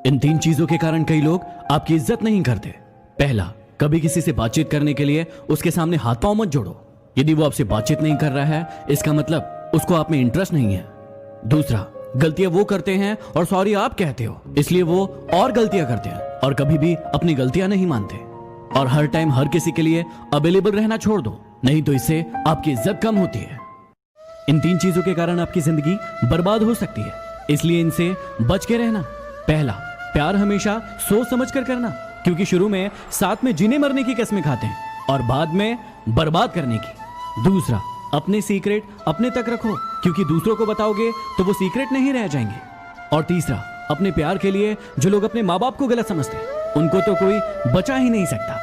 इन 3 चीजों के कारण कई लोग आपकी इज्जत नहीं करते। पहला, कभी किसी से बातचीत करने के लिए उसके सामने हाथ पांव मत जोड़ो। यदि वो आपसे बातचीत नहीं कर रहा है, इसका मतलब उसको आप में इंटरेस्ट नहीं है। दूसरा, गलतियां वो करते हैं और सॉरी आप कहते हो, इसलिए वो और गलतियां करते हैं और कभी भी अपनी गलतियां नहीं मानते। और हर टाइम हर किसी के लिए अवेलेबल रहना छोड़ दो, नहीं तो इससे आपकी इज्जत कम होती है। इन 3 चीजों के कारण आपकी जिंदगी बर्बाद हो सकती है, इसलिए इनसे बच के रहना। पहला, प्यार हमेशा सोच समझ कर करना, क्योंकि शुरू में साथ में जीने मरने की कसमें खाते हैं और बाद में बर्बाद करने की। दूसरा, अपने सीक्रेट अपने तक रखो, क्योंकि दूसरों को बताओगे तो वो सीक्रेट नहीं रह जाएंगे। और तीसरा, अपने प्यार के लिए जो लोग अपने माँ बाप को गलत समझते हैं, उनको तो कोई बचा ही नहीं सकता।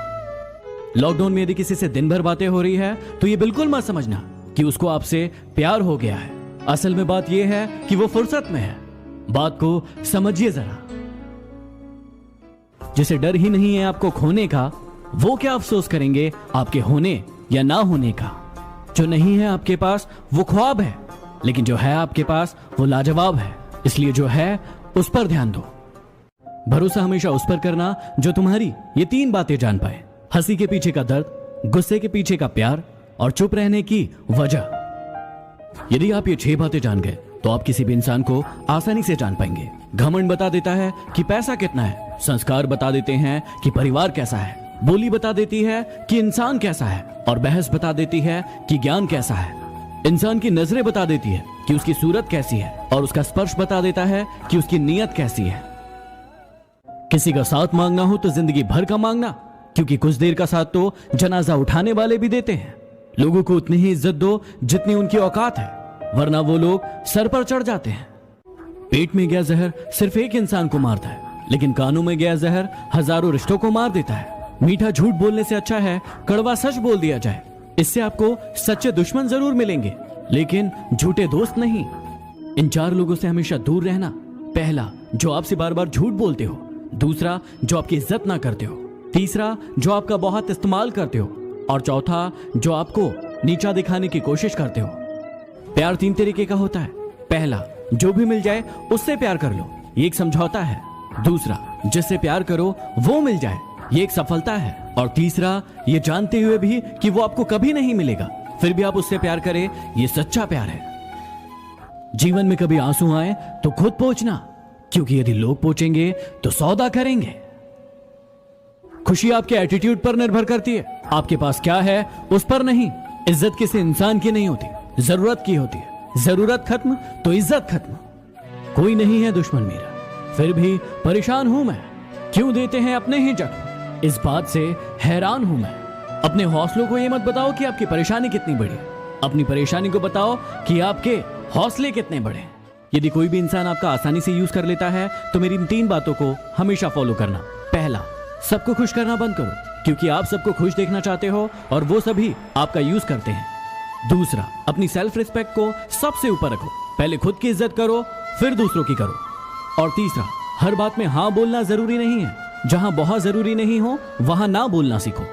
लॉकडाउन में यदि किसी से दिन भर बातें हो रही है तो ये बिल्कुल मत समझना कि उसको आपसे प्यार हो गया है। असल में बात यह है कि वो फुर्सत में है। बात को समझिए जरा। जिसे डर ही नहीं है आपको खोने का, वो क्या अफसोस करेंगे आपके होने या ना होने का। जो नहीं है आपके पास वो ख्वाब है, लेकिन जो है आपके पास वो लाजवाब है। इसलिए जो है उस पर ध्यान दो। भरोसा हमेशा उस पर करना जो तुम्हारी ये 3 बातें जान पाए: हंसी के पीछे का दर्द, गुस्से के पीछे का प्यार और चुप रहने की वजह। यदि आप ये 6 बातें जान गए तो आप किसी भी इंसान को आसानी से जान पाएंगे। घमंड बता देता है कि पैसा कितना है, संस्कार बता देते हैं कि परिवार कैसा है, बोली बता देती है कि इंसान कैसा है, और बहस बता देती है कि ज्ञान कैसा है। इंसान की नजरें बता देती है कि उसकी सूरत कैसी है, और उसका स्पर्श बता देता है कि उसकी नीयत कैसी है। किसी का साथ मांगना हो तो जिंदगी भर का मांगना, क्योंकि कुछ देर का साथ तो जनाजा उठाने वाले भी देते हैं। लोगों को उतनी ही इज्जत दो जितनी उनकी औकात है, वरना वो लोग सर पर चढ़ जाते हैं। पेट में गया जहर सिर्फ एक इंसान को मारता है, लेकिन कानों में गया जहर हजारों रिश्तों को मार देता है। मीठा झूठ बोलने से अच्छा है कड़वा सच बोल दिया जाए। इससे आपको सच्चे दुश्मन जरूर मिलेंगे, लेकिन झूठे दोस्त नहीं। इन 4 लोगों से हमेशा दूर रहना। पहला, जो आपसे बार बार झूठ बोलते हो। दूसरा, जो आपकी इज्जत ना करते हो। तीसरा, जो आपका बहुत इस्तेमाल करते हो। और चौथा, जो आपको नीचा दिखाने की कोशिश करते हो। प्यार 3 तरीके का होता है। पहला, जो भी मिल जाए उससे प्यार कर लो, ये एक समझौता है। दूसरा, जिससे प्यार करो वो मिल जाए, ये एक सफलता है। और तीसरा, ये जानते हुए भी कि वो आपको कभी नहीं मिलेगा, फिर भी आप उससे प्यार करें, ये सच्चा प्यार है। जीवन में कभी आंसू आए तो खुद पोंछना, क्योंकि यदि लोग पोंछेंगे तो सौदा करेंगे। खुशी आपके एटीट्यूड पर निर्भर करती है, आपके पास क्या है उस पर नहीं। इज्जत किसी इंसान की नहीं होती, जरूरत की होती है। जरूरत खत्म तो इज्जत खत्म। कोई नहीं है दुश्मन मेरा, फिर भी परेशान हूं मैं। क्यों देते हैं अपने ही जख्म, इस बात से हैरान हूं मैं। अपने हौसलों को ये मत बताओ कि आपकी परेशानी कितनी बड़ी है, अपनी परेशानी को बताओ कि आपके हौसले कितने बड़े हैं। यदि कोई भी इंसान आपका आसानी से यूज कर लेता है तो मेरी इन 3 बातों को हमेशा फॉलो करना। पहला, सबको खुश करना बंद करो, क्योंकि आप सबको खुश देखना चाहते हो और वो सभी आपका यूज करते हैं। दूसरा, अपनी सेल्फ रिस्पेक्ट को सबसे ऊपर रखो, पहले खुद की इज्जत करो फिर दूसरों की करो। और तीसरा, हर बात में हाँ बोलना जरूरी नहीं है, जहां बहुत जरूरी नहीं हो वहां ना बोलना सीखो।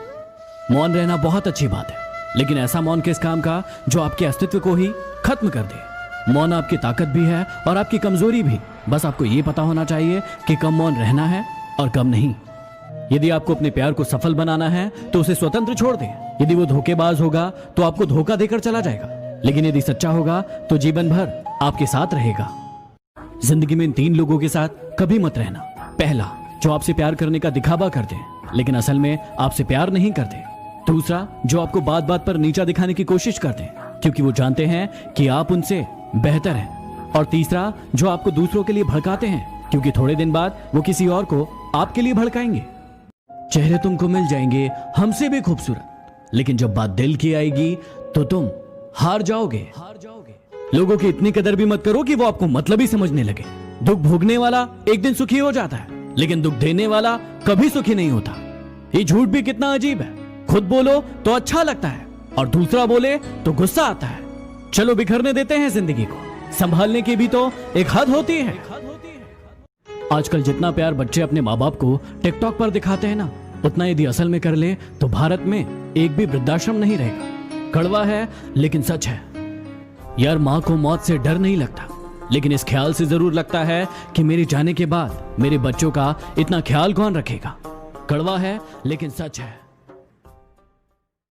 मौन रहना बहुत अच्छी बात है, लेकिन ऐसा मौन किस काम का जो आपके अस्तित्व को ही खत्म कर दे। मौन आपकी ताकत भी है और आपकी कमजोरी भी, बस आपको यह पता होना चाहिए कि कब मौन रहना है और कब नहीं। यदि आपको अपने प्यार को सफल बनाना है तो उसे स्वतंत्र छोड़ दें। यदि वो धोखेबाज होगा तो आपको धोखा देकर चला जाएगा, लेकिन यदि सच्चा होगा तो जीवन भर आपके साथ रहेगा। जिंदगी में इन 3 लोगों के साथ कभी मत रहना। पहला, जो आपसे प्यार करने का दिखावा करते हैं लेकिन असल में आपसे प्यार नहीं करते। दूसरा, जो आपको बात बात पर नीचा दिखाने की कोशिश करते हैं क्योंकि वो जानते हैं कि आप उनसे बेहतर हैं। और तीसरा, जो आपको दूसरों के लिए भड़काते हैं क्योंकि थोड़े दिन बाद वो किसी और को आपके लिए भड़काएंगे। चेहरे तुमको मिल जाएंगे हमसे भी खूबसूरत, लेकिन जब बात दिल की आएगी तो तुम हार जाओगे। लोगों की इतनी कदर भी मत करो कि वो आपको मतलब ही समझने लगे। दुख भोगने वाला एक दिन सुखी हो जाता है, लेकिन दुख देने वाला कभी सुखी नहीं होता। ये झूठ भी कितना अजीब है, खुद बोलो तो अच्छा लगता है और दूसरा बोले तो गुस्सा आता है। चलो बिखरने देते हैं जिंदगी को, संभालने की भी तो एक हद होती है। आजकल जितना प्यार बच्चे अपने माँ बाप को टिकटॉक पर दिखाते हैं ना, उतना यदि असल में कर ले तो भारत में एक भी वृद्धाश्रम नहीं रहेगा। कड़वा है लेकिन सच है यार, माँ को मौत से डर नहीं लगता, लेकिन इस ख्याल से जरूर लगता है कि मेरे जाने के बाद मेरे बच्चों का इतना ख्याल कौन रखेगा। कड़वा है लेकिन सच है।